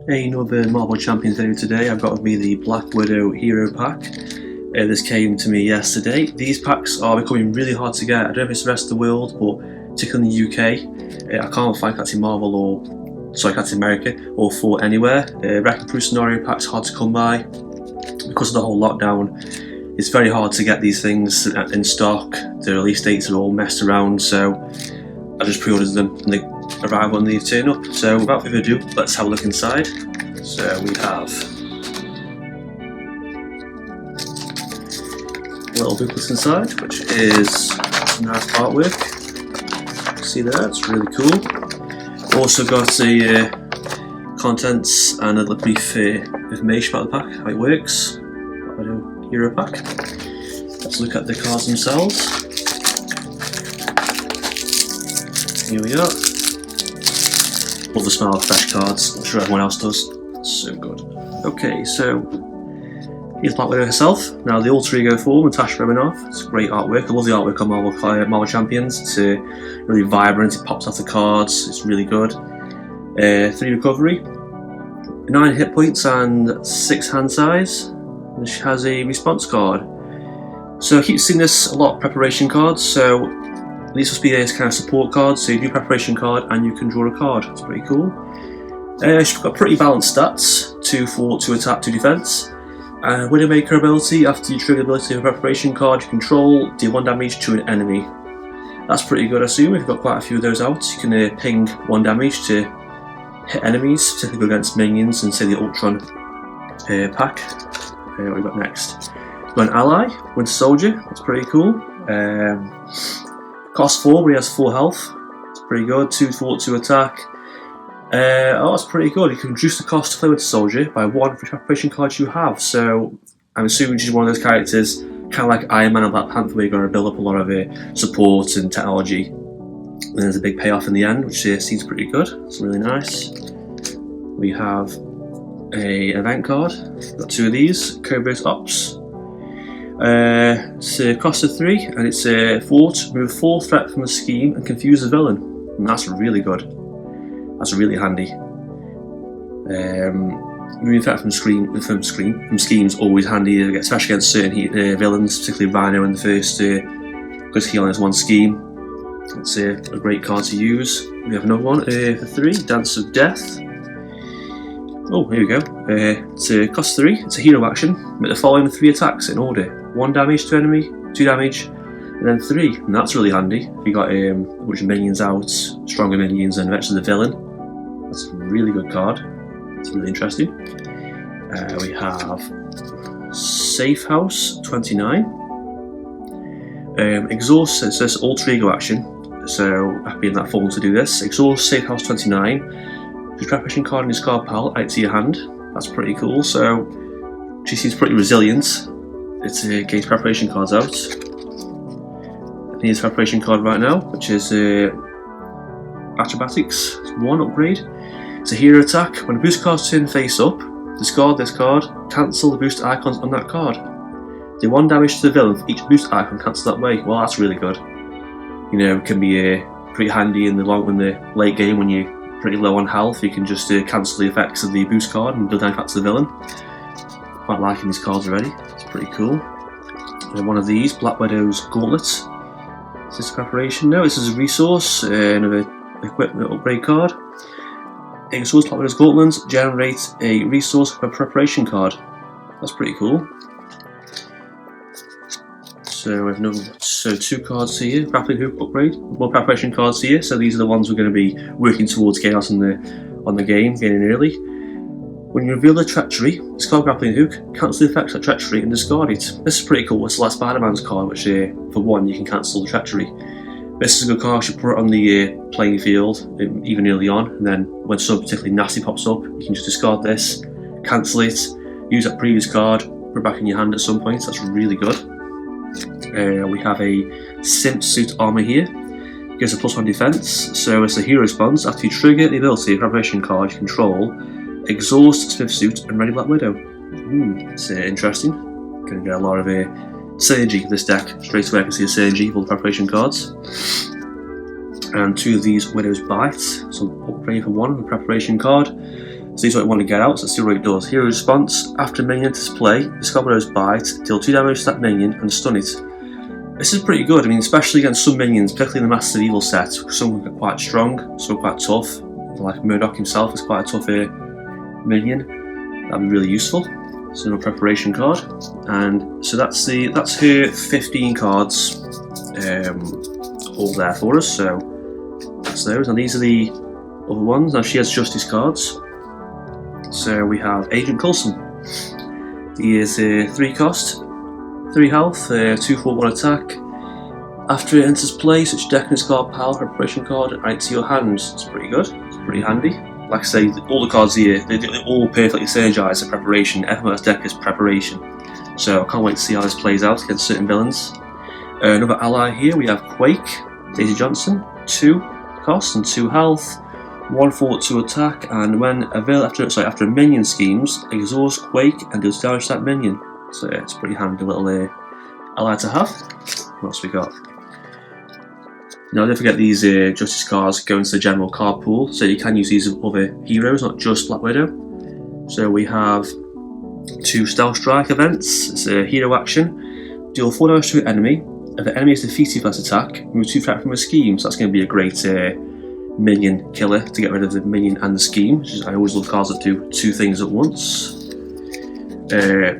Another Marvel Champions video today. I've got with me the Black Widow Hero Pack. This came to me yesterday. These packs are becoming really hard to get. I don't know if it's the rest of the world, but particularly in the UK, I can't find Captain America or Thor anywhere. Wrecking Crew scenario packs hard to come by because of the whole lockdown. It's very hard to get these things in stock. The release dates are all messed around, so I just pre-ordered them and they arrive when they turn up. So without further ado, let's have a look inside. So we have a little booklet inside, which is some nice artwork. See there, it's really cool. Also got the contents and a little brief information about the pack, how it works. Hero pack. Let's look at the cards themselves. Here we are. Love the smell of fresh cards. I'm sure everyone else does. So good. Okay, so here's Black Widow herself. Now the alter ego form, Natasha Romanoff. It's great artwork. I love the artwork on Marvel Champions. It's really vibrant. It pops off the cards. It's really good. 3 recovery, 9 hit points, and 6 hand size. And she has a response card. So I keep seeing this a lot, preparation cards. So these must be a kind of support cards. So you do preparation card and you can draw a card. It's pretty cool. She's got pretty balanced stats: 2 for 2 attack, 2 defense. Widowmaker ability: after you trigger the ability of a preparation card you control, deal 1 damage to an enemy. That's pretty good, I assume. If you've got quite a few of those out, you can ping 1 damage to hit enemies, particularly go against minions and say the Ultron pack. What we got next? We've got an ally, Winter Soldier. That's pretty cool. Cost 4, but he has full health. It's pretty good. 2 for 2 attack. That's pretty good. You can reduce the cost to play Winter Soldier by 1 for preparation cards you have. So I'm assuming she's one of those characters, kind of like Iron Man and Black Panther, where you're going to build up a lot of support and technology. And there's a big payoff in the end, which seems pretty good. It's really nice. We have an event card. Got 2 of these. Cobra's Ops. It's a cost of 3, and it's a 4 to remove 4 threat from a scheme and confuse the villain. And that's really good. That's really handy. Removing threat from schemes always handy, especially against certain villains, particularly Rhino in the first, because he only has 1 scheme. It's a great card to use. We have another one for 3, Dance of Death. Oh, here we go. It's a cost 3, it's a hero action. Make the following 3 attacks in order: 1 damage to enemy, 2 damage, and then 3. And that's really handy. If you got a bunch of minions out, stronger minions, and eventually the villain. That's a really good card. It's really interesting. We have Safe House 29. Exhaust, it says alter ego action. So I've been in that form to do this. Exhaust Safe House 29. Use preparation card in your card pile, add it to your hand. That's pretty cool. So she seems pretty resilient. It's against preparation cards out. And here's a preparation card right now, which is Acrobatics 1 upgrade. It's a hero attack. When a boost card's turned face up, discard this card, cancel the boost icons on that card. Do 1 damage to the villain for each boost icon cancelled that way. Well, that's really good. You know, it can be pretty handy in the late game when you're pretty low on health. You can just cancel the effects of the boost card and do damage back to the villain. Quite liking these cards already. It's pretty cool. And one of these, Black Widow's Gauntlet. Is this preparation? No, this is a resource. Another equipment upgrade card. Exhaust Black Widow's Gauntlet. Generate a resource for a preparation card. That's pretty cool. So we have 2 cards here. Grappling Hook upgrade. More preparation cards here. So these are the ones we're going to be working towards chaos on the game, getting in early. When you reveal the treachery, discard Grappling Hook, cancel the effects of treachery, and discard it. This is pretty cool. It's like Spider-Man's card, which for 1 you can cancel the treachery. This is a good card. You should put it on the playing field even early on, and then when something particularly nasty pops up, you can just discard this, cancel it, use that previous card, put it back in your hand at some point. That's really good. We have a Simp Suit armor here. It gives a +1 defense. So it's a hero response. After you trigger the ability of preparation card you control, exhaust Smith Suit and ready Black Widow. It's interesting. Going to get a lot of synergy with this deck. Straight away I can see a synergy for the preparation cards. And 2 of these Widow's Bite. So upgrade for 1 with preparation card. So these are what you want to get out, so let's see what it does. Hero response, after a minion enters play, discard one of those bite, deal 2 damage to that minion and stun it. This is pretty good, I mean, especially against some minions, particularly in the Masters of Evil set. Some are quite strong, some are quite tough. Like Murdoch himself is quite a tough minion. That'd be really useful. So no preparation card. And so that's her 15 cards all there for us. So that's those. And these are the other ones. Now she has Justice cards. So we have Agent Coulson. He is 3 cost, 3 health, 2 for 1 attack. After it enters play, such deck and discard power preparation card and add it to your hand. It's pretty good, it's pretty handy. Like I say, all the cards here, they all perfectly synergise the preparation. Everyone's deck is preparation. So I can't wait to see how this plays out against certain villains. Another ally here, we have Quake, Daisy Johnson, 2 cost and 2 health. 1 forward 2 attack, and when after a minion schemes, exhaust Quake and deals damage to that minion. So yeah, it's a pretty handy little ally to have. What else we got? Now don't forget these Justice cards go into the general card pool, so you can use these with other heroes, not just Black Widow. So we have 2 Stealth Strike events. It's a hero action. Deal 4 damage to an enemy. If the enemy is defeated by this attack, remove 2 threat from a scheme. So that's going to be a great minion killer to get rid of the minion and the scheme. I always love cards that do 2 things at once.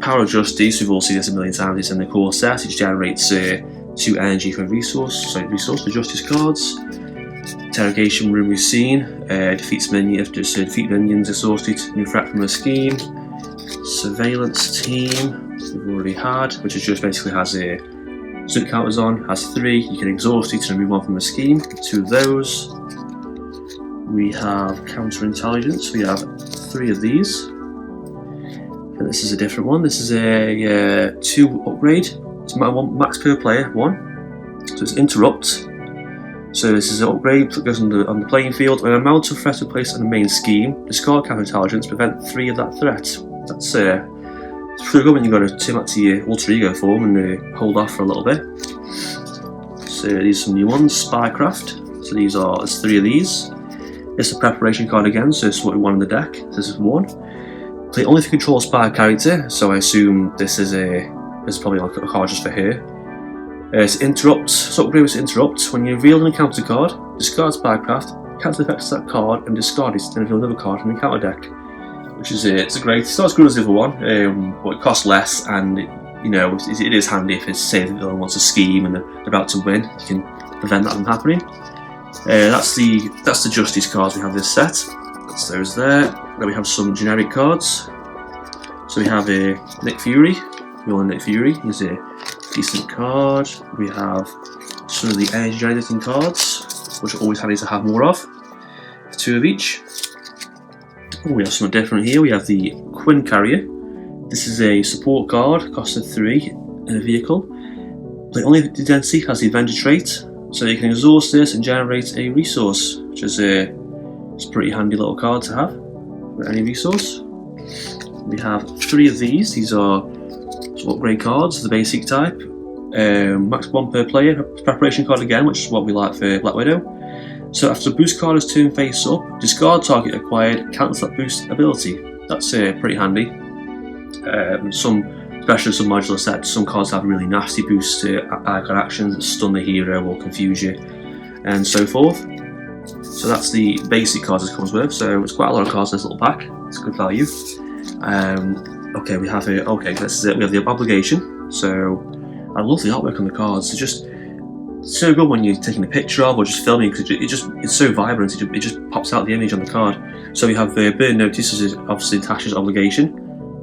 Power of Justice, we've all seen this a million times, it's in the core set, which generates 2 energy for resource for Justice cards. Interrogation Room we've seen, defeats minions, defeat minions exhausted, new threat from a scheme. Surveillance Team, we've already had, which is just basically has suit counters on, has 3, you can exhaust it and remove 1 from a scheme, 2 of those. We have counterintelligence. We have 3 of these. And this is a different one. This is a 2 upgrade. It's max per player 1. So it's interrupt. So this is an upgrade that goes on the playing field. When an amount of threat is placed on the main scheme, discard counterintelligence, prevent 3 of that threat. That's it's pretty good when you've got to turn back to your alter ego form and hold off for a little bit. So these are some new ones. Spycraft. So there's 3 of these. It's a preparation card again, so this is what we want in the deck. This is 1. Play only if you control a spy character, so I assume this is probably like a card just for her. It's interrupt. So upgrade was interrupt. When you reveal an encounter card, discard Spycraft, cancel the effects of that card, and discard it. Then reveal another card from the encounter deck. Which is it's not as good as the other one, but it costs less, and it is handy if it's say the villain wants a scheme and they're about to win. You can prevent that from happening. That's the Justice cards we have this set. That's those there. Then we have some generic cards. So we have Nick Fury. We all know Nick Fury. He's a decent card. We have some of the energy generating cards, which are always handy to have more of. 2 of each. We have something different here. We have the Quinn Carrier. This is a support card, costing 3 in a vehicle. Play only if the identity has the Avenger trait. So you can exhaust this and generate a resource, which is it's a pretty handy little card to have for any resource. We have 3 of these. These are upgrade cards, the basic type. Max 1 per player. Preparation card again, which is what we like for Black Widow. So after the boost card is turned face up, discard target acquired, cancel that boost ability. That's pretty handy. Especially some modular sets, some cards have really nasty boosts to icon actions that stun the hero or confuse you, and so forth. So that's the basic cards it comes with. So it's quite a lot of cards in this little pack. It's good value. Okay, we have here. Okay, this is it. We have the obligation. So I love the artwork on the cards. It's just so good when you're taking a picture of or just filming because it's so vibrant. It just pops out the image on the card. So we have the burn notice, is obviously Natasha's obligation.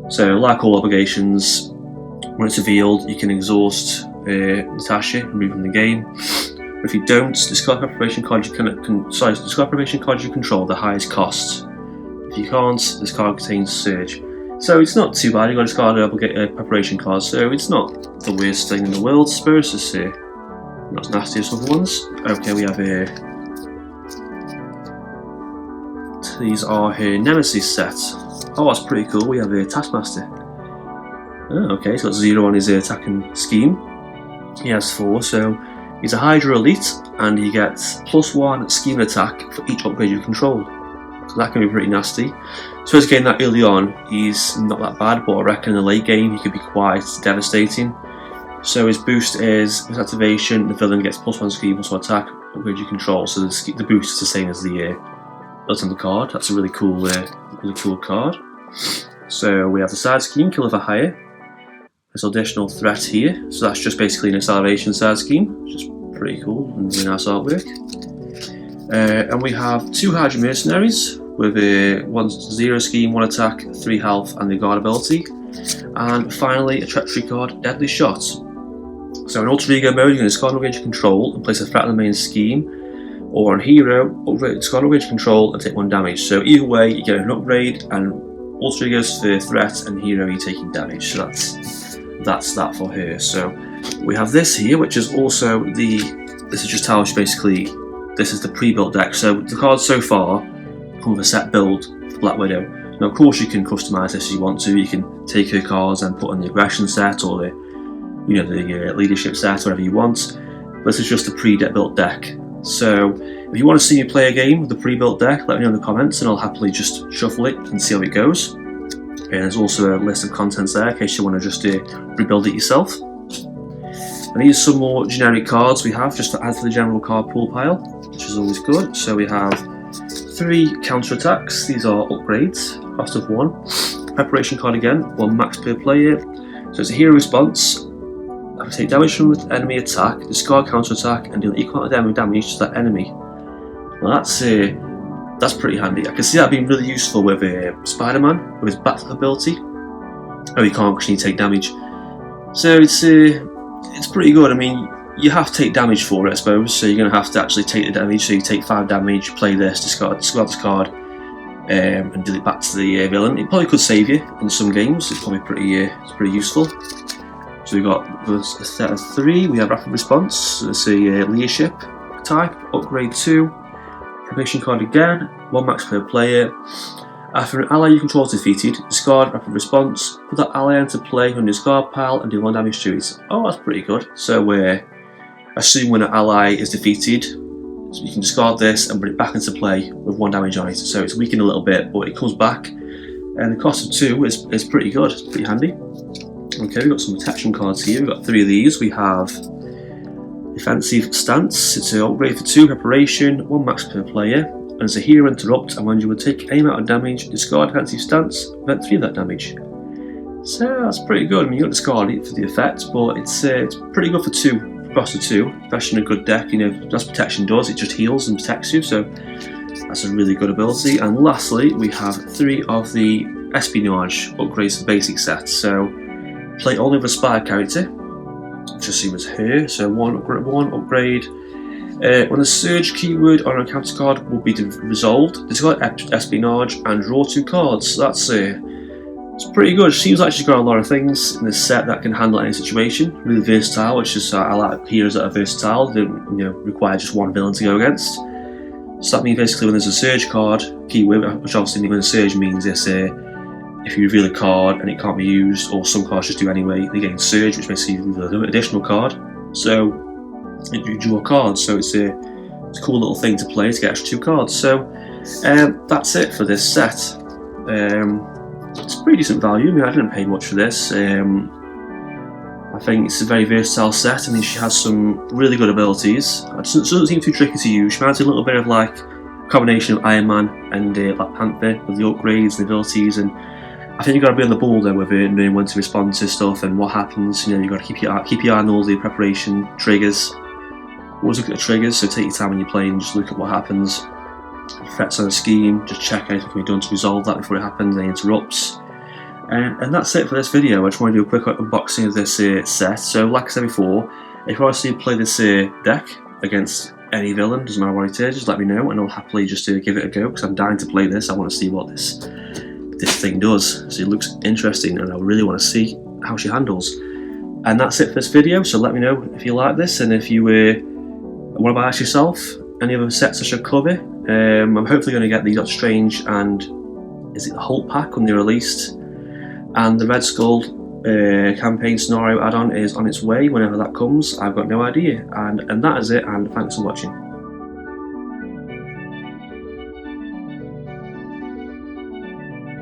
So like all obligations, when it's revealed, you can exhaust Natasha and remove from the game. But if you don't, discard preparation card discard preparation cards you control the highest cost. If you can't, this card contains Surge. So it's not too bad. You got to discard a preparation card, so it's not the worst thing in the world. I suppose it's not as nasty as other ones. Okay, we have these are her nemesis sets. Oh, that's pretty cool. We have a Taskmaster. Oh, okay, he's got 0 on his attacking scheme. He has 4, so he's a Hydra Elite, and he gets +1 scheme attack for each upgrade you control. so that can be pretty nasty. So as again that early on, he's not that bad, but I reckon in the late game he could be quite devastating. So his boost is his activation, the villain gets +1 scheme, +1 attack, upgrade your control. So the boost is the same as the that's on the card. That's a really cool card. So we have the side scheme, kill for hire. There's additional threat here, so that's just basically an acceleration side scheme, which is pretty cool and really nice artwork. And we have 2 Hydra mercenaries with a 1/0 scheme, 1 attack, 3 health, and the guard ability. And finally, a treachery card, Deadly Shot. So in alter ego mode, you're going to discard an upgrade control and place a threat on the main scheme, or on hero, discard an upgrade control and take 1 damage. So either way, you get an upgrade, and alter egos for threat, and hero you're taking damage. So that's that for her. So we have this here, which is also this is just how she basically, this is the pre-built deck. So the cards so far come with a set build for Black Widow. Now of course you can customise this as you want to. You can take her cards and put on the aggression set or the leadership set, whatever you want. But this is just a pre-built deck. So if you want to see me play a game with the pre-built deck, let me know in the comments and I'll happily just shuffle it and see how it goes. And there's also a list of contents there in case you want to just rebuild it yourself. And these are some more generic cards we have just to add to the general card pool pile, which is always good. So we have 3 counter attacks. These are upgrades, cost of 1. Preparation card again, 1 max per player. So it's a hero response. I can take damage from an enemy attack, discard counter attack, and deal equal amount of damage to that enemy. Well, that's pretty handy. I can see that being really useful with Spider-Man with his battle ability. Oh, he can't because you take damage. So it's pretty good. I mean, you have to take damage for it, I suppose. So you're going to have to actually take the damage. So you take 5 damage, play this, discard this card, and deal it back to the villain. It probably could save you in some games. It's probably pretty useful. So we've got a set of 3. We have rapid response. So it's a leadership type, upgrade 2. Preparation card again, 1 max per player. After an ally you control is defeated, discard rapid response, put that ally into play on your discard pile and do 1 damage to it. Oh, that's pretty good. So assume when an ally is defeated, so you can discard this and put it back into play with 1 damage on it. So it's weakened a little bit, but it comes back. And the cost of 2 is pretty good, it's pretty handy. Okay, we've got some protection cards here. We've got 3 of these. We have Defensive Stance. It's an upgrade for 2 preparation, 1 max per player. And it's a hero interrupt, and when you would take any amount of damage, discard Defensive Stance, prevent 3 of that damage. So that's pretty good. I mean, you don't discard it for the effect, but it's pretty good for 2, across the 2, especially in a good deck. That's protection does, it just heals and protects you, so that's a really good ability. And lastly, we have 3 of the Espionage upgrades to the basic set. So play only with a spy character, just see as her. So 1 upgrade. When a surge keyword on a counter card will be resolved, discard Espionage and draw 2 cards. So that's it's pretty good. Seems like she's got a lot of things in this set that can handle any situation. Really versatile, which is I like heroes that are versatile. They don't require just 1 villain to go against. So that means basically when there's a surge card keyword, which obviously when a surge means if you reveal a card and it can't be used, or some cards just do anyway, they gain surge, which basically you reveal an additional card. So you draw cards. So it's a cool little thing to play to get extra 2 cards. So that's it for this set. It's pretty decent value. I mean, I didn't pay much for this. I think it's a very versatile set. I mean, she has some really good abilities. It doesn't seem too tricky to use. She reminds me a little bit of like a combination of Iron Man and Black Panther with the upgrades and the abilities. And I think you've got to be on the ball there with it, knowing when to respond to stuff and what happens. You've got to keep your eye on all the preparation triggers. Always look at the triggers, so take your time when you're playing, just look at what happens. Threats on a scheme, just check anything can be done to resolve that before it happens, any interrupts. And that's it for this video. I just want to do a quick unboxing of this set. So like I said before, if you want to see me play this deck against any villain, doesn't matter what it is, just let me know and I'll happily just give it a go, because I'm dying to play this. I want to see what this thing does. So it looks interesting and I really want to see how she handles. And that's it for this video, so let me know if you like this, and if you want to buy this yourself, any other sets I should cover. I'm hopefully going to get the Doctor Strange and is it the Hulk pack when they're released, and the Red Skull campaign scenario add-on is on its way whenever that comes. I've got no idea, and that is it, and thanks for watching.